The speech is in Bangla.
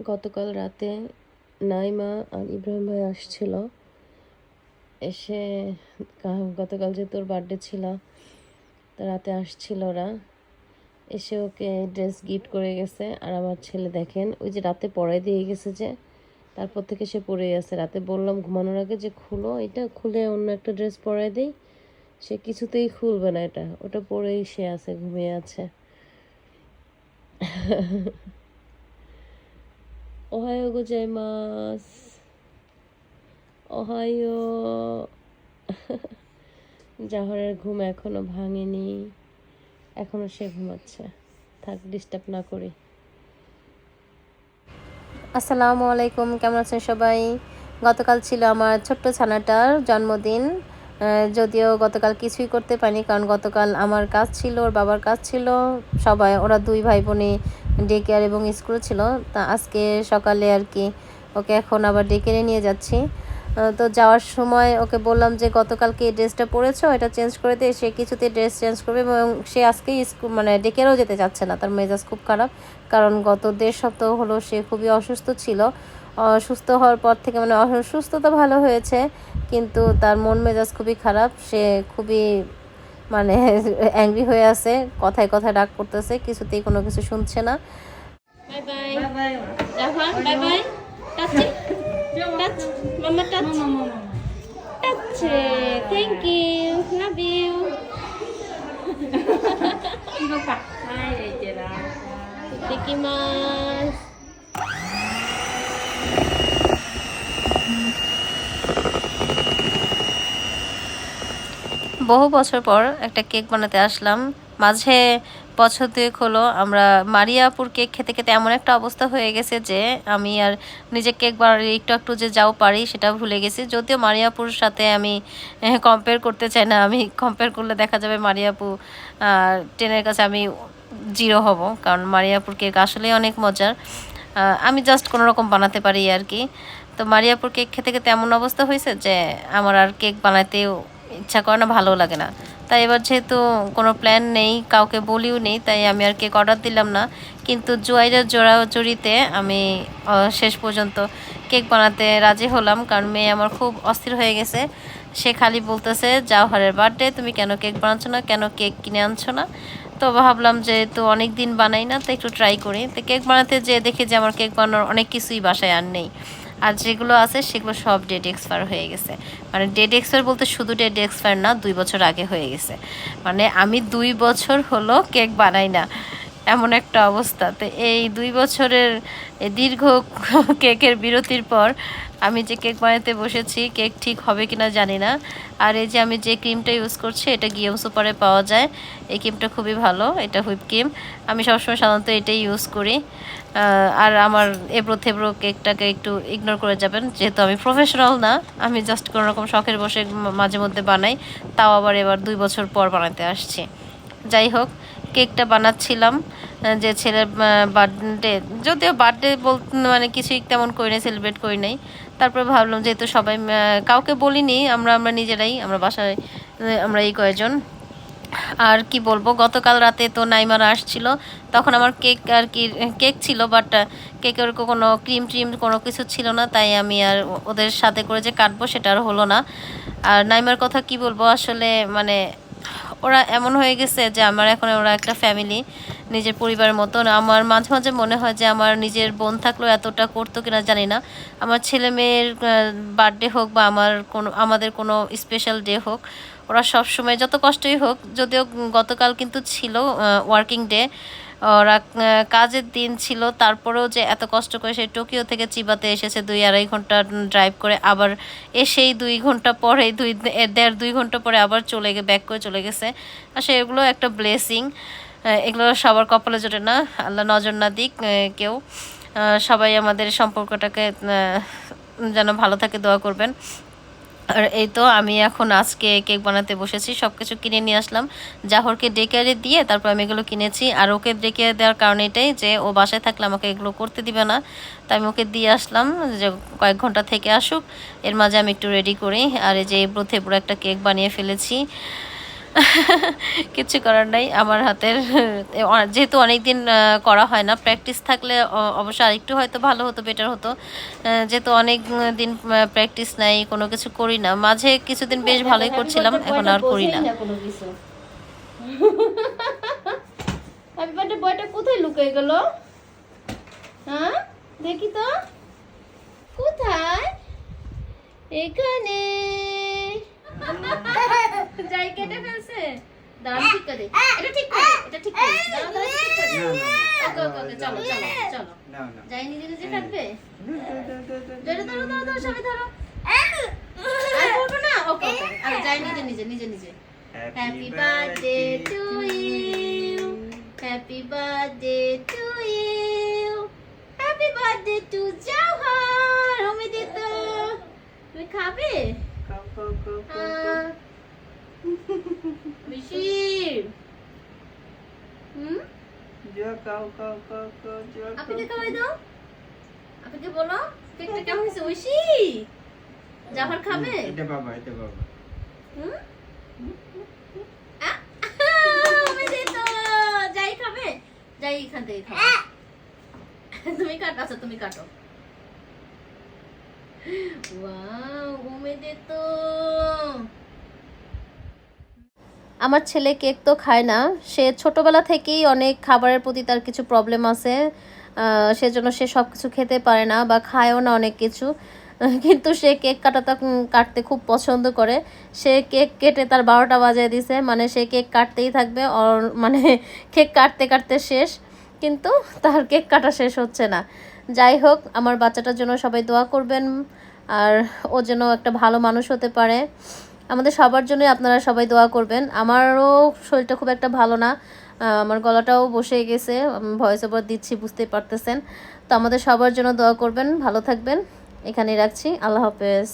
গতকাল রাতে নাইমা আর ইব্রাহিম ভাই আসছিল। এসে গতকাল যেহেতু ওর বার্থডে ছিল, তো রাতে আসছিল ওরা। এসে ওকে ড্রেস গিফট করে গেছে। আর আমার ছেলে দেখেন, ওই যে রাতে পরাই দিয়ে গেছে, যে তারপর থেকে সে পরে আছে। রাতে বললাম ঘুমানোর আগে যে খুলো, এটা খুলে অন্য একটা ড্রেস পরাই দেই, সে কিছুতেই খুলবে না। ওটা পরেই সে আছে, ঘুমিয়ে আছে। ওহায়ো গোজাইমাস। ওহায়ো। জাহরের ঘুম এখনো ভাঙেনি, এখনো সে ঘুমাচ্ছে। থাক, ডিস্টার্ব না করি। আসসালামু আলাইকুম, কেমন আছেন সবাই? গতকাল ছিল আমার ছোট্ট ছানাটার জন্মদিন। যদিও গতকাল কিছুই করতে পারিনি, কারণ গতকাল আমার কাজ ছিল, ওর বাবার কাজ ছিল। ওরা দুই ভাই বোনে ডে কেয়ার এবং স্কুল ছিল। তা আজকে সকালে আর কি ওকে এখন আবার ডে কেয়ারে নিয়ে যাচ্ছি। তো যাওয়ার সময় ওকে বললাম যে গতকালকে এই ড্রেসটা পরেছো, এটা চেঞ্জ করে দিয়ে। সে কিছুতে ড্রেস চেঞ্জ করবে এবং সে আজকেই স্কুল ডে কেয়ারেও যেতে চাচ্ছে না। তার মেজাজ খুব খারাপ, কারণ গত 1.5 সপ্তাহ হলো সে খুবই অসুস্থ ছিল। অসুস্থ হওয়ার পর থেকে অসুস্থতা ভালো হয়েছে, কিন্তু তার মন মেজাজ খুবই খারাপ। সে খুবই অ্যাংরি হয়ে আছে, কথায় কথায় রাগ করতেছে, কিছুতেই কোনো কিছু শুনছে না। Bye bye Jahan, bye bye. Touch touch মামা, touch touch. Thank you, love you. ইত্তেকিমাস। বহু বছর পর একটা কেক বানাতে আসলাম। মাঝে বছর 2 হলো আমরা মারিয়াপুর কেক খেতে খেতে এমন একটা অবস্থা হয়ে গেছে যে আমি আর নিজে কেক বানালে একটু একটু যে যাও পারি সেটা ভুলে গেছি। যদিও মারিয়াপুর সাথে আমি কম্পেয়ার করতে চাই না, আমি কম্পেয়ার করলে দেখা যাবে মারিয়াপু 10-এর কাছে আমি 0 হব, কারণ মারিয়াপুর কেক আসলেই অনেক মজার। আমি জাস্ট কোনো রকম বানাতে পারি আর কি। তো মারিয়াপুর কেক খেতে খেতে এমন অবস্থা হয়েছে যে আমার আর কেক বানাতেও ইচ্ছা করে না, ভালো লাগে না। তাই এবার যেহেতু কোনো প্ল্যান নেই, কাউকে বলিও নেই, তাই আমি আর কেক অর্ডার দিলাম না। কিন্তু জুয়াইরার জোড়াজুড়িতে আমি শেষ পর্যন্ত কেক বানাতে রাজি হলাম, কারণ মেয়ে আমার খুব অস্থির হয়ে গেছে। সে খালি বলতেছে জাওহারের বার্থডে, তুমি কেন কেক বানাচ্ছ না, কেন কেক কিনে আনছো না? তো ভাবলাম যে তো অনেক দিন বানাই না, তো একটু ট্রাই করি। তো কেক বানাতে যে দেখি যে আমার কেক বানানোর অনেক কিছুই বাসায় আর নেই। আর যেগুলো আছে সেগুলো সব ডেট এক্সপায়ার হয়ে গেছে। ডেট এক্সপায়ার বলতে শুধু ডেট এক্সপায়ার না, 2 বছর আগে হয়ে গেছে। আমি 2 বছর হলো কেক বানাই না, এমন একটা অবস্থা। তো এই 2 বছরের দীর্ঘ কেকের বিরতির পর আমি যে কেক বানাতে বসেছি, কেক ঠিক হবে কিনা জানি না। আর এই যে আমি যে ক্রিমটা ইউজ করছি, এটা গিয়ম সুপারে পাওয়া যায়। এই ক্রিমটা খুবই ভালো, এটা হুইপ ক্রিম। আমি সবসময় সাধারণত এটাই ইউজ করি। আর আমার এবড়ো থেবড়ো কেকটাকে একটু ইগনোর করে যাবেন, যেহেতু আমি প্রফেশনাল না, আমি জাস্ট কোনো রকম শখের বসে মাঝে মধ্যে বানাই। তাও আবার এবার 2 বছর পর বানাতে আসছি। যাই হোক, কেকটা বানাচ্ছিলাম যে ছেলের বার্থডে, যদিও বার্থডে বলতে কিছুই তেমন করি নাই, সেলিব্রেট করি নাই। তারপরে ভাবলাম যেহেতু সবাই, কাউকে বলিনি, আমরা নিজেরাই, আমরা বাসায় আমরা এই কয়েকজন। আর কি বলবো, গতকাল রাতে তো নাইমারা আসছিল, তখন আমার কেক আর কি কেক ছিল, বাট কেকের কোনো ক্রিম ট্রিম কোনো কিছু ছিল না, তাই আমি আর ওদের সাথে করে যে কাটবো সেটা আর হলো না। আর নাইমার কথা কি বলবো, আসলে ওরা এমন হয়ে গেছে যে আমার এখন ওরা একটা ফ্যামিলি, নিজের পরিবারের মতন। আমার মাঝে মাঝে মনে হয় যে আমার নিজের বোন থাকলেও এতটা করতো কিনা জানি না। আমার ছেলে মেয়ের বার্থডে হোক বা আমাদের কোনো স্পেশাল ডে হোক, ওরা সব সময় যত কষ্টই হোক, যদিও গতকাল কিন্তু ছিল ওয়ার্কিং ডে, ওরা কাজের দিন ছিল, তারপরেও যে এত কষ্ট করে সেই টোকিও থেকে চিবাতে এসেছে 2-2.5 ঘন্টা ড্রাইভ করে, আবার এসেই 2 ঘন্টা পরে 1.5-2 ঘন্টা পরে আবার ব্যাক করে চলে গেছে। আসলে এগুলো একটা ব্লেসিং, এগুলো সবার কপালে জোটে না, আল্লাহ নজর না দিক কেউ। সবাই আমাদের সম্পর্কটাকে যেন ভালো থাকে, দোয়া করবেন। আর এই তো আমি এখন আজকে কেক বানাতে বসেছি, সব কিছু কিনে নিয়ে আসলাম। জাহরকে ডেকেয়ারে দিয়ে তারপর আমি এগুলো কিনেছি। আর ওকে ডেকেয়ারে দেওয়ার কারণ এটাই যে ও বাসায় থাকলে আমাকে এগুলো করতে দিবে না, তাই আমি ওকে দিয়ে আসলাম যে কয়েক ঘন্টা থেকে আসুক, এর মাঝে আমি একটু রেডি করি। আর এই যে এবড়ো থেবড়ো একটা কেক বানিয়ে ফেলেছি। কিছু করার নাই, আমার হাতের যেহেতু অনেকদিন করা হয় না, প্র্যাকটিস থাকলে অবশ্য আরেকটু হয়তো ভালো হতো, বেটার হতো। যেহেতু অনেক দিন প্র্যাকটিস নাই, কোনো কিছু করি না, মাঝে কিছুদিন বেশ ভালোই করছিলাম, এখন আর করি না। হ্যাপি বার্থডে বয়টা কোথায় লুকিয়ে গেল? হ্যাঁ দেখি তো কোথায়, এখানে যাই কেটে ফেলছে। দাঁড়ান ঠিক করে, এটা ঠিক করে, এটা ঠিক করে, দাঁড়ান দাঁড়ান ঠিক করে। ওকে ওকে ওকে, চলো চলো চলো, যাই নিজে নিজে কাটবে। ধরো ধরো ধরো ধরো, সবাই ধরো। আর করবো না, ওকে ওকে, আর যাই নিজে নিজে নিজে নিজে। Happy birthday to you, happy birthday to you, happy birthday to Jawahar. আমি দিত, তুমি খাবে? বেশি আপনাকে খাওয়াই দাও, আপনাকে বলো কেকটা কেমন হয়েছে। ঐশী জওহর খাবে? এটা বাবা, এটা বাবা। আমি দিত, যাই খাবে, যাই এখান থেকে খাবে। তুমি কাটো, আচ্ছা তুমি কাটো। ওয়াও ঘুমে দিত। আমার ছেলে কেক তো খায় না, সে ছোটবেলা থেকেই অনেক খাবারের প্রতি তার কিছু প্রবলেম আছে, সেজন্য সে সব কিছু খেতে পারে না বা খায়ও না অনেক কিছু। কিন্তু সে কেক কাটতে খুব পছন্দ করে। সে কেক কেটে তার 12টা বাজিয়ে দিছে, মানে সে কেক কাটতেই থাকবে, মানে কেক কাটতে কাটতে শেষ, কিন্তু তার কেক কাটা শেষ হচ্ছে না। যাই হোক, আমার বাচ্চাটার জন্য সবাই দোয়া করবেন, আর ও যেন একটা ভালো মানুষ হতে পারে। আমাদের সবার জন্যই আপনারা সবাই দোয়া করবেন। আমারও শরীরটা খুব একটা ভালো না, আমার গলাটাও বসে গেছে, ভয়েস ওভার দিচ্ছি বুঝতেই পারতেছেন। তো আমাদের সবার জন্য দোয়া করবেন, ভালো থাকবেন। এখানেই রাখছি, আল্লাহ হাফেজ।